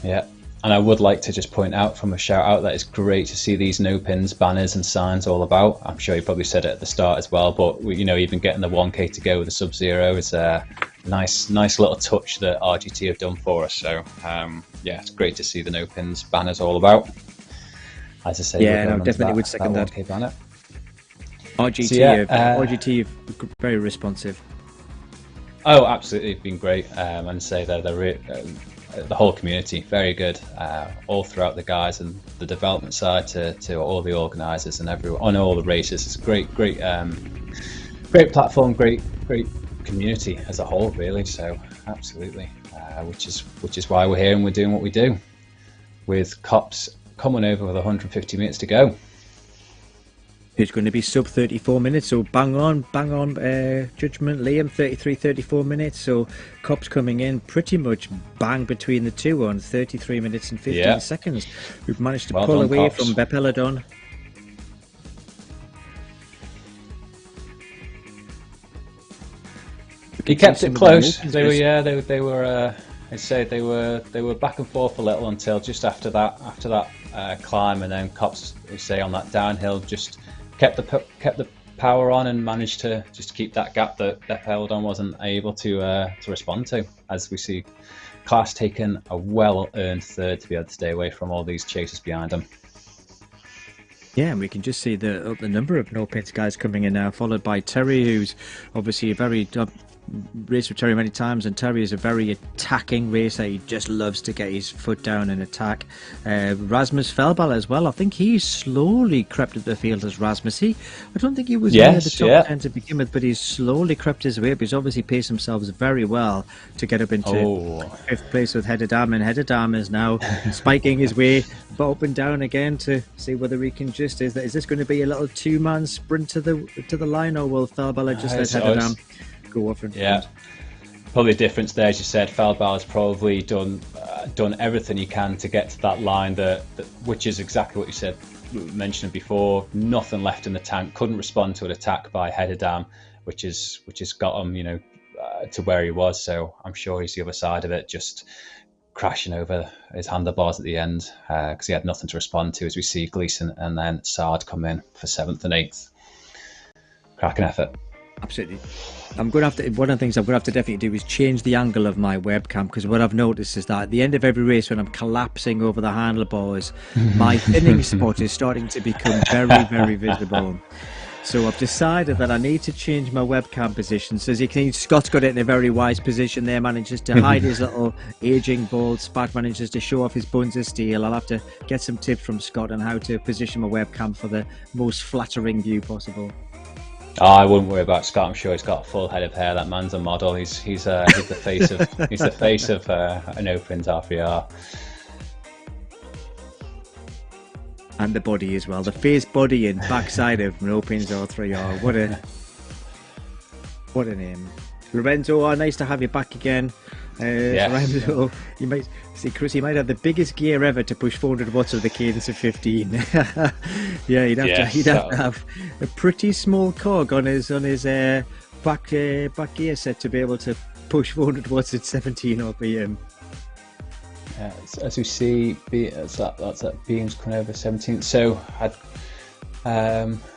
Yeah. And I would like to just point out from a shout out that it's great to see these Nopinz banners and signs all about. I'm sure you probably said it at the start as well, but even getting the 1k to go with the Sub-Zero is a nice little touch that RGT have done for us. So yeah, it's great to see the Nopinz banners all about. As I say, yeah, no, definitely would second that. 1k banner. RGT, so, yeah, RGT very responsive. Oh, absolutely, been great. And say that the whole community very good, all throughout the guys and the development side to all the organisers and everyone on all the races. It's a great platform, great community as a whole, really. So absolutely, which is why we're here and we're doing what we do, with Cops coming over with 150 minutes to go. It's going to be sub 34 minutes, so bang on judgment, Liam. 34 minutes, so Cops coming in pretty much bang between the two on 33 minutes and 15 seconds. We've managed to pull away Cops from Bepeladon. He kept it close. They were I'd say they were back and forth a little until just after that climb, and then Cops, we say, on that downhill just kept the power on and managed to just keep that gap that Bepeladon wasn't able to respond to, as we see Class taking a well-earned third to be able to stay away from all these chasers behind him. Yeah, and we can just see the number of Nopinz guys coming in now, followed by Terry, who's obviously a very raced with Terry many times, and Terry is a very attacking racer. He just loves to get his foot down and attack. Rasmus Felbal as well. I think he's slowly crept up the field as Rasmus. I don't think he was near the top 10 to begin with, but he's slowly crept his way up. He's obviously paced himself very well to get up into 5th place with Headedam, and Headedam is now spiking his way up and down again to see whether he can just is this going to be a little 2-man sprint to the line, or will Felbal just let Headedam go off in front? Probably a difference there, as you said. Felbal has probably done everything he can to get to that line, which is exactly what you said, mentioned before. Nothing left in the tank. Couldn't respond to an attack by Headedam, which has got him, to where he was. So I'm sure he's the other side of it, just crashing over his handlebars at the end, because he had nothing to respond to. As we see Gleeson and then Sard come in for 7th and 8th. Cracking effort. Absolutely. One of the things I'm going to have to definitely do is change the angle of my webcam, because what I've noticed is that at the end of every race, when I'm collapsing over the handlebars, my thinning spot is starting to become very, very visible. So I've decided that I need to change my webcam position. So as you can see, Scott's got it in a very wise position there, manages to hide his little aging bald spot, manages to show off his buns of steel. I'll have to get some tips from Scott on how to position my webcam for the most flattering view possible. Oh, I wouldn't worry about Scott. I'm sure he's got a full head of hair. That man's a model. He's the face of an Nopinz RPR. And the body as well. The face, body, and backside of Nopinz R3R. What a name. Lorenzo, nice to have you back again. Lorenzo, you might see Chris. He might have the biggest gear ever to push 400 watts of the cadence of 15. Yeah, he'd have to have a pretty small cog on his back gear set to be able to push 400 watts at 17 RPM. As we see, that's that Beams coming over 17. So,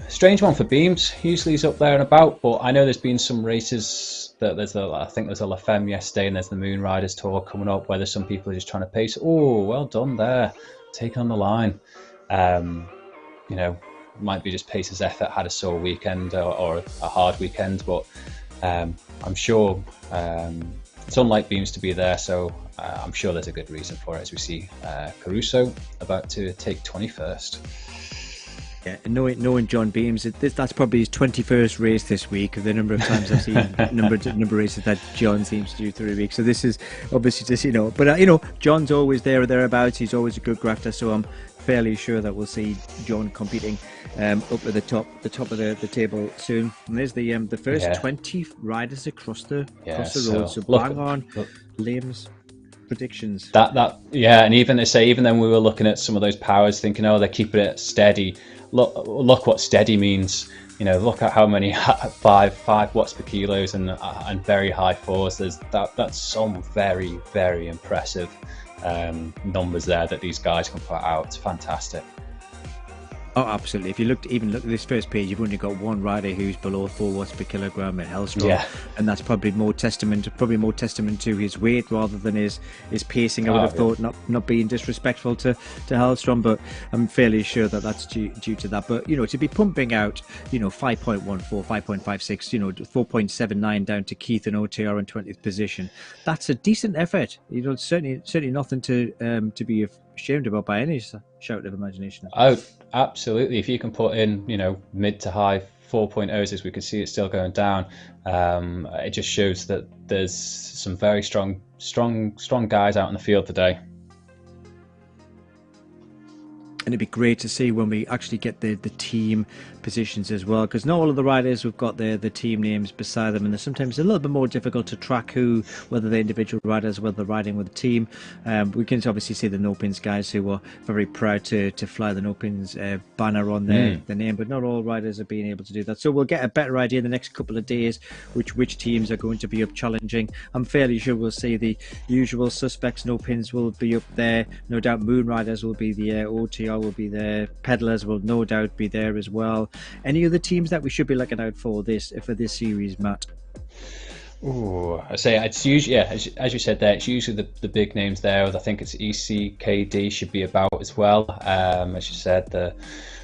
strange one for Beams. Usually he's up there and about, but I know there's been some races that I think there's a La Femme yesterday, and there's the Moon Riders Tour coming up, where there's some people are just trying to pace. Oh, well done there, taking on the line. Might be just pacer's effort, had a sore weekend or a hard weekend, but I'm sure it's unlike Beams to be there, so I'm sure there's a good reason for it, as we see Caruso about to take 21st. Yeah, and knowing John Beams, that's probably his 21st race this week. The number of times I've seen number of races that John seems to do through the week. So this is obviously just but John's always there or thereabouts. He's always a good grafter. So I'm fairly sure that we'll see John competing up at the top of the table soon. And there's the first 20 riders across the road. So bang on, Liam's predictions. And even then we were looking at some of those powers, thinking, oh, they're keeping it steady. Look what steady means. Look at how many 5 watts per kilos and very high fours. That's some very, very impressive numbers there that these guys can put out. It's fantastic. Oh, absolutely. If you look at this first page, you've only got one rider who's below 4 watts per kilogram at Hellstrom, and that's probably more testament to his weight rather than his pacing. I would have thought, not being disrespectful to Hellstrom, but I'm fairly sure that that's due to that. But to be pumping out 5.14, 5.56, 4.79 down to Keith and OTR in 20th position, that's a decent effort. Certainly nothing to be ashamed about by any shout of imagination. Oh, absolutely. If you can put in, mid to high 4.0s, as we can see, it's still going down. It just shows that there's some very strong guys out in the field today. And it'd be great to see when we actually get the team positions as well, because not all of the riders have got the team names beside them, and they're sometimes a little bit more difficult to track whether they're individual riders, whether they're riding with a team. We can obviously see the Nopinz guys who are very proud to fly the Nopinz banner on their name, but not all riders are being able to do that. So we'll get a better idea in the next couple of days which teams are going to be up challenging. I'm fairly sure we'll see the usual suspects. Nopinz will be up there, no doubt. Moon Riders will be there, OTR will be there, Peddlers will no doubt be there as well. Any other teams that we should be looking out for this series, Matt? Oh, I say it's usually, as you said there, it's usually the big names there. I think it's ECKD should be about as well. As you said, the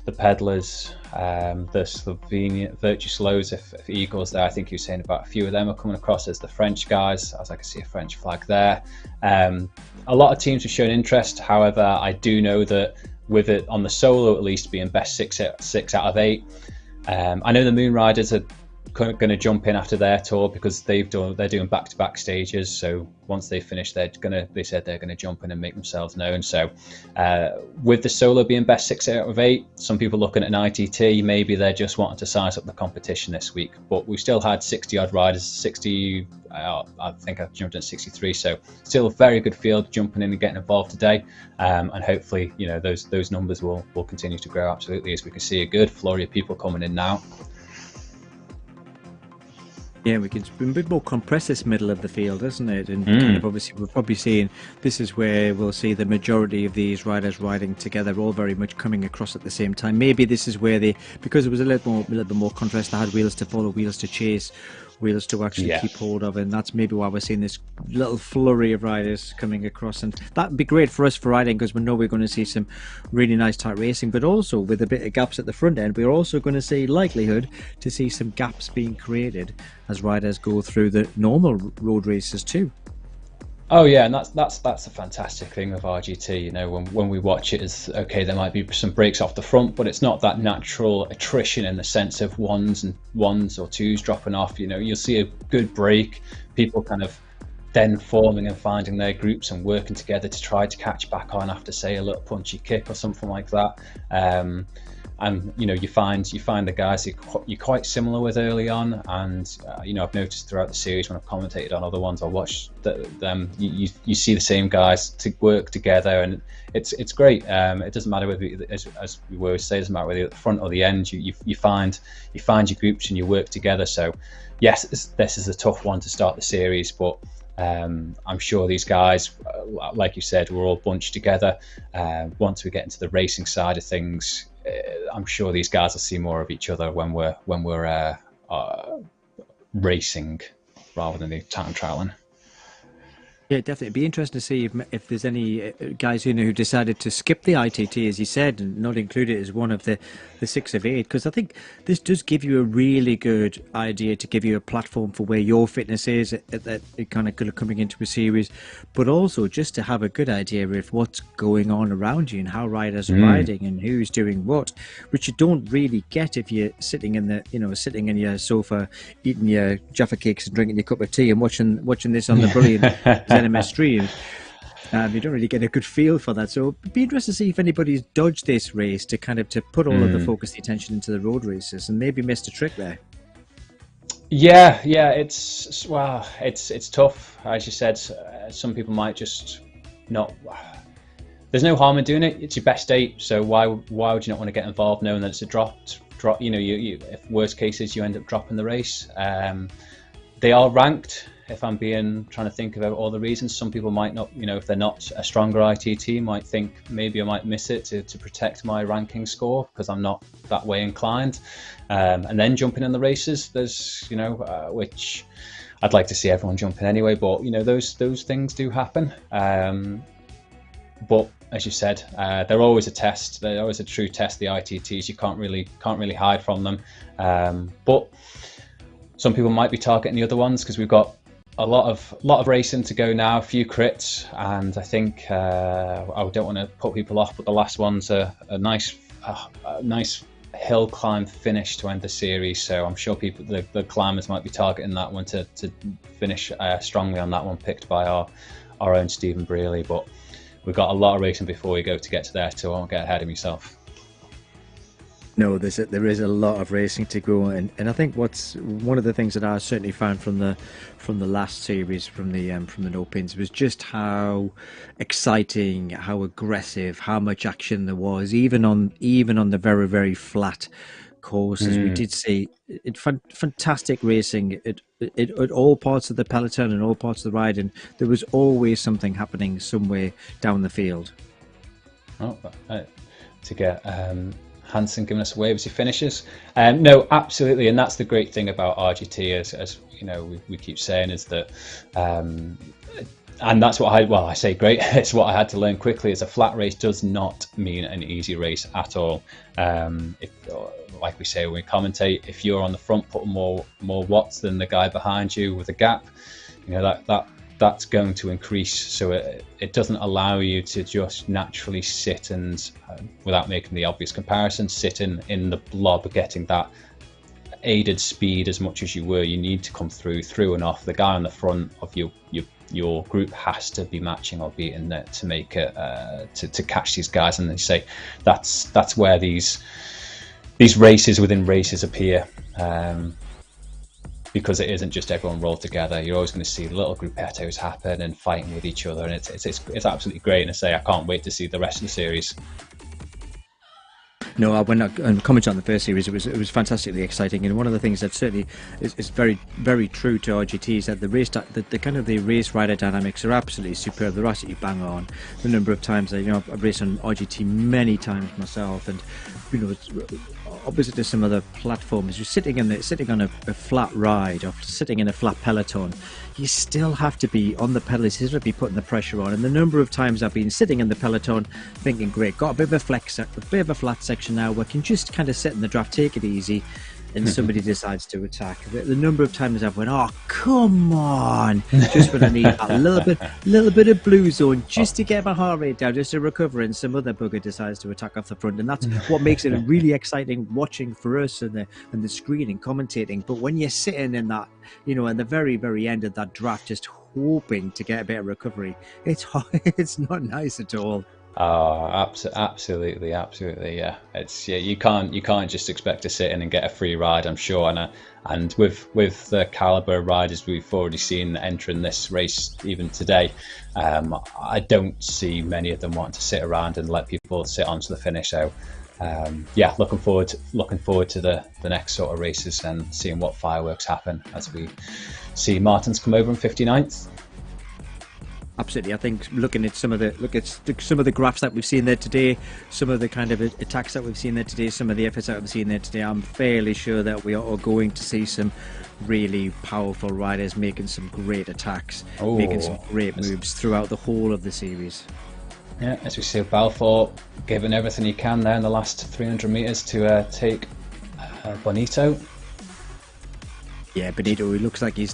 Peddlers, the Slovenian Virtuosos, if Eagles there, I think you were saying about a few of them are coming across as the French guys, as I can see a French flag there. A lot of teams have shown interest. However, I do know that with it on the solo at least being best 6 out of 8, I know the Moon Riders are going to jump in after their tour because they're doing back-to-back stages. So once they finish, they said they're going to jump in and make themselves known. So with the solo being best 6 out of 8, some people looking at an ITT, maybe they're just wanting to size up the competition this week. But we still had 60 odd riders, 60. I think I jumped in 63. So still a very good field jumping in and getting involved today. And hopefully, those numbers will continue to grow absolutely, as we can see a good flurry of people coming in now. Yeah, we can a bit more compress this middle of the field, isn't it? And kind of obviously we're probably seeing this is where we'll see the majority of these riders riding together, all very much coming across at the same time. Maybe this is where because it was a little bit more contrast. They had wheels to follow, wheels to chase, wheels to actually keep hold of, and that's maybe why we're seeing this little flurry of riders coming across. And that'd be great for us for riding, because we know we're going to see some really nice tight racing, but also with a bit of gaps at the front end, we're also going to see likelihood to see some gaps being created as riders go through the normal road races too. Oh yeah, and that's a fantastic thing of RGT. When we watch it, is okay, there might be some breaks off the front, but it's not that natural attrition in the sense of ones or twos dropping off. You'll see a good break, people kind of then forming and finding their groups and working together to try to catch back on after, say, a little punchy kick or something like that. And you find the guys you're quite similar with early on, and I've noticed throughout the series when I've commentated on other ones, I watch them. You see the same guys to work together, and it's great. It doesn't matter whether, as we always say, it doesn't matter whether you're at the front or the end. You find your groups and you work together. So yes, this is a tough one to start the series, but I'm sure these guys, like you said, we're all bunched together. Once we get into the racing side of things, I'm sure these guys will see more of each other when we're racing rather than the time trialing. Yeah, definitely. It'd be interesting to see if there's any guys who decided to skip the ITT, as you said, and not include it as one of the 6 of 8. Because I think this does give you a really good idea to give you a platform for where your fitness is at that kind of coming into a series, but also just to have a good idea of what's going on around you and how riders are riding and who's doing what, which you don't really get if you're sitting in sitting in your sofa, eating your Jaffa cakes and drinking your cup of tea and watching this on the brilliant ZMS streams. You don't really get a good feel for that. So it'd be interesting to see if anybody's dodged this race to put all of the focus, the attention into the road races, and maybe missed a trick there. Yeah, it's tough. As you said, some people might just not. There's no harm in doing it. It's your best 8, so why would you not want to get involved, knowing that it's a drop? You if worst cases you end up dropping the race. They are ranked. If I'm trying to think about all the reasons, some people might not, if they're not a stronger ITT, might think maybe I might miss it to protect my ranking score because I'm not that way inclined. And then jumping in the races, there's, which I'd like to see everyone jumping anyway, but those things do happen. But as you said, they're always a test. They're always a true test. The ITTs, you can't really hide from them. But some people might be targeting the other ones because we've got a lot of racing to go now, a few crits, and I think I don't want to put people off, but the last one's a nice hill climb finish to end the series. So I'm sure the climbers might be targeting that one to finish strongly on that one, picked by our own Stephen Brearley. But we've got a lot of racing before we get to there, so I won't get ahead of myself. No, there is a lot of racing to go, and I think what's one of the things that I certainly found from the last series from the Nopinz was just how exciting, how aggressive, how much action there was, even on the very, very flat courses. We did see fantastic racing at all parts of the peloton and all parts of the ride, and there was always something happening somewhere down the field. Oh, to get Hansen giving us a wave as he finishes. No, absolutely, and that's the great thing about RGT, as we keep saying, is that, and that's what I say great. It's what I had to learn quickly. Is a flat race does not mean an easy race at all. Like we say when we commentate, if you're on the front putting more watts than the guy behind you with a gap, that's going to increase. So it doesn't allow you to just naturally sit and, without making the obvious comparison, sit in the blob, getting that aided speed as much as you were. You need to come through and off. The guy on the front of your group has to be matching or beating it to make it to catch these guys. And they say that's where these races within races appear. Because it isn't just everyone rolled together. You're always going to see little gruppettos happen and fighting with each other, and it's absolutely great. And I say I can't wait to see the rest of the series. No, when I commented on the first series, it was fantastically exciting, and one of the things that certainly is very, very true to RGT is that the race rider dynamics are absolutely superb. They're absolutely bang on. The number of times I've raced on RGT many times myself, and it's opposite to some other platforms, you're sitting on a flat ride or sitting in a flat peloton, you still have to be on the pedal, you still have to be putting the pressure on. And the number of times I've been sitting in the peloton thinking, great, got a bit of a flat section now, we can just kind of sit in the draft, take it easy, and somebody decides to attack. The number of times I've went, oh come on, just when I need a little bit of blue zone just to get my heart rate down, just to recover, and some other bugger decides to attack off the front, and that's what makes it really exciting watching for us and the screen and commentating. But when you're sitting in that, at the very, very end of that draft, just hoping to get a bit of recovery, it's not nice at all. Oh, absolutely, yeah. You can't just expect to sit in and get a free ride, I'm sure. And with the caliber of riders we've already seen entering this race even today, I don't see many of them wanting to sit around and let people sit on to the finish. So looking forward to the next sort of races and seeing what fireworks happen as we see Martins come over in 59th. Absolutely, I think looking at some of the graphs that we've seen there today, some of the kind of attacks that we've seen there today, some of the efforts that we've seen there today, I'm fairly sure that we are going to see some really powerful riders making some great attacks, making some great moves throughout the whole of the series. Yeah, as we see Balfour giving everything he can there in the last 300 meters to take Bonito. Yeah, Benito, he looks like his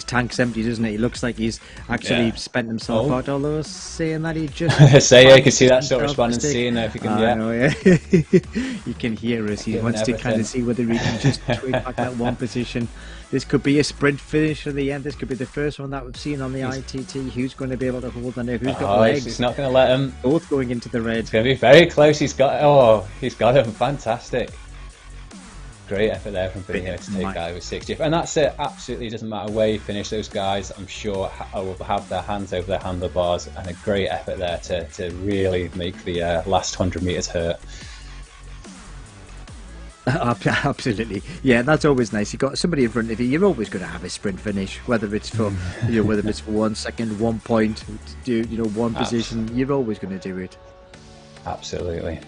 tank's empty, doesn't it? He looks like he's actually spent himself out. Although saying that, he just you can see that sort of responding, seeing if you can. You can hear us. He wants to kind of see whether he can just tweak back that one position. This could be a sprint finish at the end. This could be the first one that we've seen on the ITT. Who's going to be able to hold on there? Who's got legs? He's not going to let him. Both going into the red. It's going to be very close. He's got him. Fantastic. Great effort there from Benito to take that over 60th, and that's it. Absolutely doesn't matter where you finish. Those guys, I'm sure, will have their hands over their handlebars, and a great effort there to really make the last 100 meters hurt. Absolutely, yeah, that's always nice. You got somebody in front of you. You're always going to have a sprint finish, whether it's for whether it's for 1 second, 1 point, one position. You're always going to do it. Absolutely.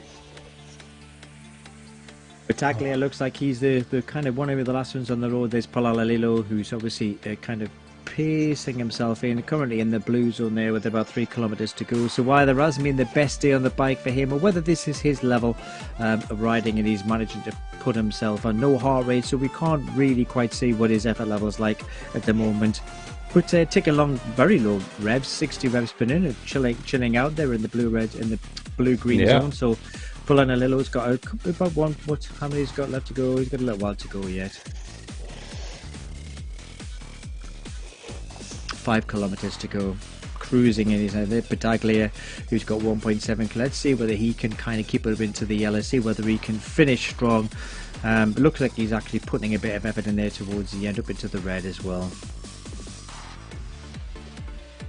Battaglia looks like he's the kind of one of the last ones on the road. There's Palalililo, who's obviously kind of pacing himself in, currently in the blue zone there with about 3 kilometers to go. So whether it hasn't been the best day on the bike for him, or whether this is his level of riding and he's managing to put himself on no heart rate, so we can't really quite see what his effort level is like at the moment. But ticking along very low revs, 60 revs per minute, chilling out there in the blue-green zone. So Palalililo's got about how many he's got left to go? He's got a little while to go yet. 5 kilometers to go. Cruising in his there. Battaglia, who's got 1.7. Let's see whether he can kind of keep it up into the yellow, see whether he can finish strong. It looks like he's actually putting a bit of effort in there towards the end, up into the red as well.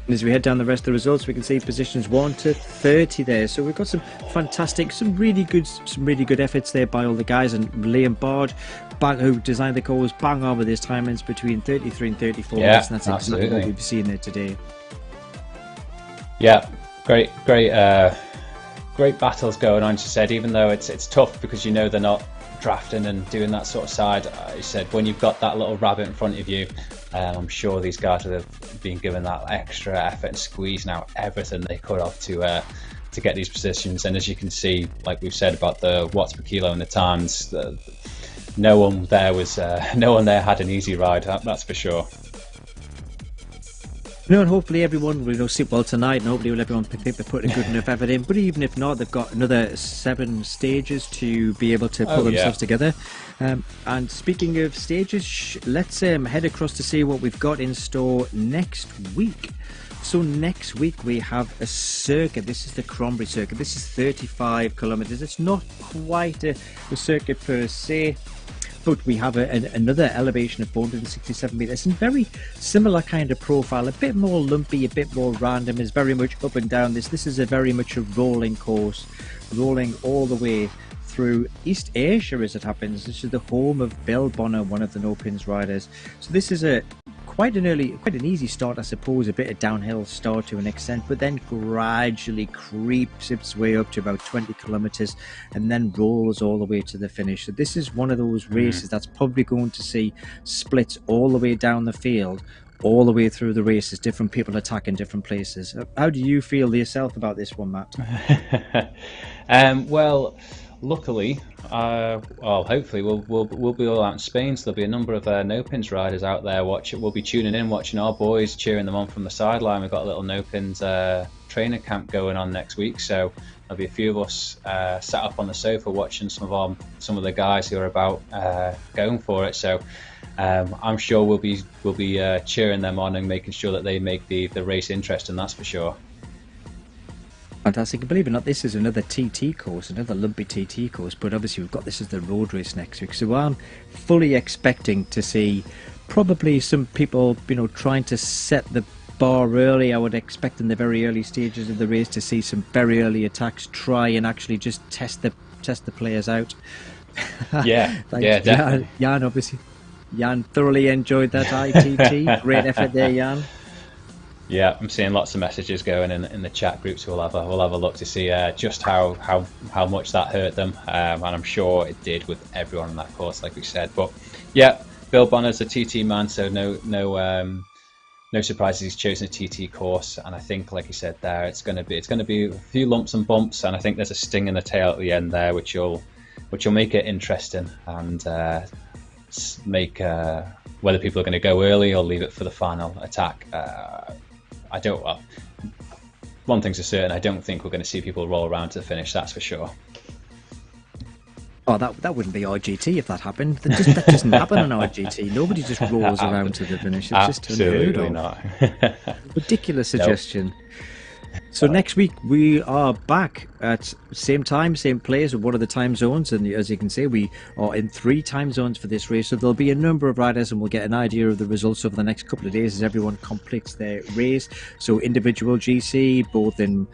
And as we head down the rest of the results, we can see positions 1 to 30 there. So we've got some fantastic, some really good efforts there by all the guys. And Liam Bard, who designed the course, bang on with his timings between 33 and 34 minutes. And that's exactly what we've seen there today. Yeah, great battles going on. She said, even though it's tough because they're not drafting and doing that sort of side. He said, when you've got that little rabbit in front of you, I'm sure these guys would have been given that extra effort and squeezing out everything they could have to get these positions. And as you can see, like we've said about the watts per kilo and the times, no one there had an easy ride. That's for sure. And hopefully everyone will sit well tonight, and hopefully everyone think they put a good enough effort in. But even if not, they've got another 7 stages to be able to pull themselves together. And speaking of stages, let's head across to see what we've got in store next week. So next week we have a circuit. This is the Cranberry circuit. This is 35 kilometers. It's not quite a circuit per se, but we have another elevation of 467 meters, and very similar kind of profile, a bit more lumpy, a bit more random. Is very much up and down. This is very much a rolling course, rolling all the way through East Asia as it happens. This is the home of Bill Bonner, one of the Nopinz riders. So this is quite an easy start, I suppose, a bit of downhill start to an extent, but then gradually creeps its way up to about 20 kilometers and then rolls all the way to the finish. So this is one of those races that's probably going to see splits all the way down the field, all the way through the races, different people attacking different places. How do you feel yourself about this one, Matt? Well, luckily, hopefully we'll be all out in Spain, so there'll be a number of Nopinz riders out there we'll be tuning in, watching our boys, cheering them on from the sideline. We've got a little Nopinz trainer camp going on next week, so there'll be a few of us sat up on the sofa watching some of the guys who are about going for it. So I'm sure we'll be cheering them on and making sure that they make the race interesting, that's for sure. Fantastic. And believe it or not, this is another TT course, another lumpy TT course, but obviously we've got this as the road race next week. So I'm fully expecting to see probably some people, trying to set the bar early. I would expect in the very early stages of the race to see some very early attacks, try and actually just test the players out. Yeah, yeah, definitely. Jan, obviously. Jan thoroughly enjoyed that ITT. Great effort there, Jan. Yeah, I'm seeing lots of messages going in the chat groups. We'll have a look to see just how much that hurt them, and I'm sure it did with everyone on that course, like we said. But yeah, Bill Bonner's a TT man, so no surprises he's chosen a TT course. And I think, like you said there, it's going to be a few lumps and bumps, and I think there's a sting in the tail at the end there, which will make it interesting and make whether people are going to go early or leave it for the final attack. Well, one thing's for certain, I don't think we're going to see people roll around to the finish, that's for sure. Oh, that wouldn't be RGT if that happened. That doesn't happen on RGT. Nobody just rolls around to the finish. It's just unheard of. Not. Ridiculous suggestion. Nope. So next week we are back at same time, same place, with one of the time zones, and as you can see, we are in 3 time zones for this race. So there'll be a number of riders, and we'll get an idea of the results over the next couple of days as everyone completes their race. So individual GC, both in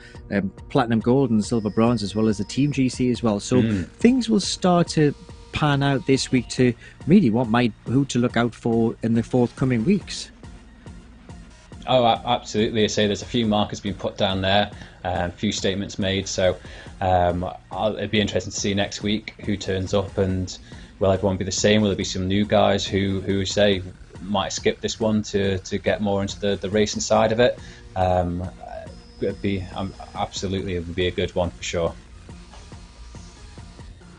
platinum, gold, and silver, bronze, as well as the team GC as well. So things will start to pan out this week to really who to look out for in the forthcoming weeks. Oh, absolutely. I say there's a few markers being put down there, a few statements made. So it'd be interesting to see next week who turns up, and will everyone be the same? Will there be some new guys who say might skip this one to get more into the racing side of it? It would be a good one for sure.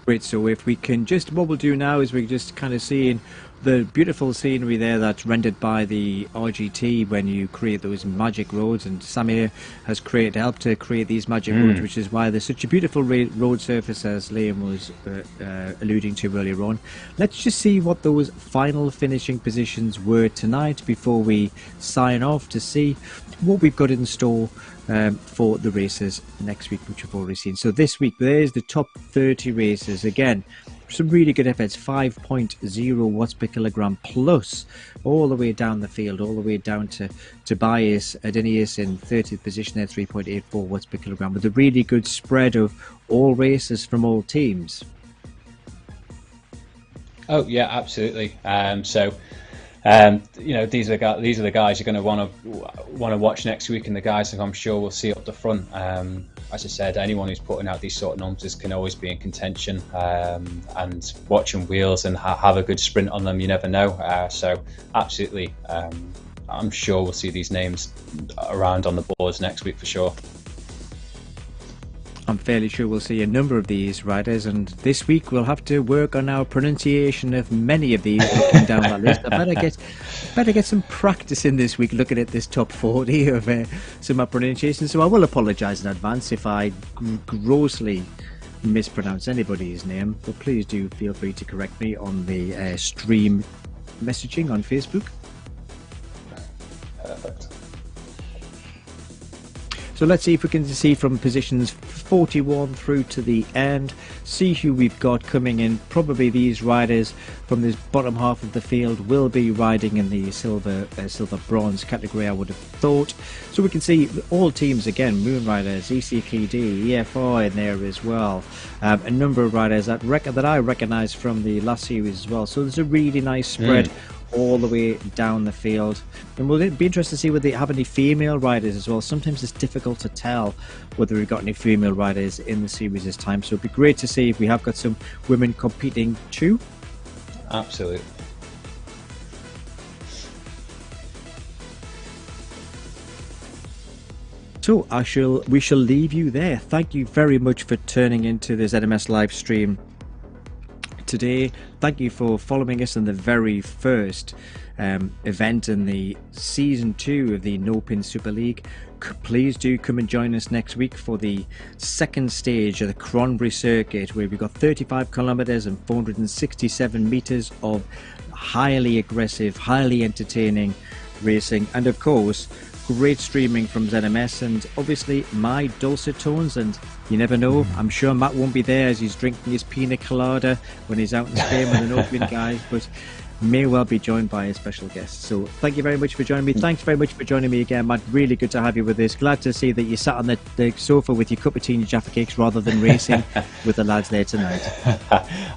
Great. So if we can what we'll do now is we're just kind of seeing the beautiful scenery there that's rendered by the RGT when you create those magic roads, and Samir has helped to create these magic roads, which is why there's such a beautiful road surface, as Liam was alluding to earlier on. Let's just see what those final finishing positions were tonight before we sign off, to see what we've got in store for the races next week, which we've already seen. So this week there's the top 30 races. Again, some really good efforts, 5.0 watts per kilogram plus, all the way down the field, all the way down to Tobias Adenius in 30th position there, 3.84 watts per kilogram, with a really good spread of all races from all teams. Oh yeah, absolutely. These are the guys you're going to want to watch next week, and the guys that I'm sure we'll see up the front. As I said, anyone who's putting out these sort of numbers can always be in contention, and watching wheels and have a good sprint on them, you never know. So absolutely, I'm sure we'll see these names around on the boards next week for sure. I'm fairly sure we'll see a number of these riders, and this week we'll have to work on our pronunciation of many of these looking down that list. I better get some practice in this week looking at this top 40 of some of my pronunciation, so I will apologise in advance if I grossly mispronounce anybody's name, but please do feel free to correct me on the stream messaging on Facebook. Perfect. So let's see if we can see from positions 41 through to the end, see who we've got coming in. Probably these riders from this bottom half of the field will be riding in the silver bronze category, I would have thought. So we can see all teams again, Moon Riders, ECKD, EFR in there as well. A number of riders that I recognise from the last series as well. So there's a really nice spread all the way down the field, and we'll be interested to see whether they have any female riders as well. Sometimes it's difficult to tell whether we've got any female riders in the series this time, so it'd be great to see if we have got some women competing too. Absolutely. So we shall leave you there. Thank you very much for turning into the ZMS live stream today. Thank you for following us in the very first event in the season 2 of the Nopinz Super League. Please do come and join us next week for the second stage of the Cronbury Circuit, where we've got 35 kilometers and 467 meters of highly aggressive, highly entertaining racing, and of course great streaming from ZMS, and obviously my dulcet tones. And you never know, I'm sure Matt won't be there as he's drinking his pina colada when he's out in Spain with the Nopinz guys, but may well be joined by a special guest. So thank you very much for joining me. Thanks very much for joining me again, Matt. Really good to have you with us. Glad to see that you sat on the sofa with your cup of tea and your Jaffa cakes rather than racing with the lads there tonight.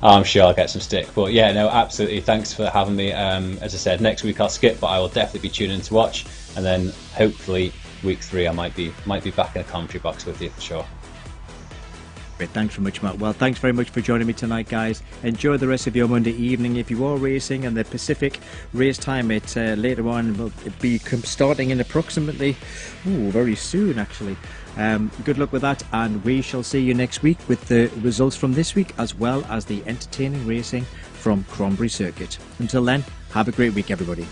I'm sure I'll get some stick. But yeah, no, absolutely. Thanks for having me. As I said, next week I'll skip, but I will definitely be tuning in to watch. And then hopefully week 3 I might be back in the commentary box with you for sure. Great, thanks very much, Matt. Well, thanks very much for joining me tonight, guys. Enjoy the rest of your Monday evening. If you are racing, and the Pacific race time later on will be starting in approximately very soon, actually. Good luck with that, and we shall see you next week with the results from this week, as well as the entertaining racing from Cranberry Circuit. Until then, have a great week, everybody.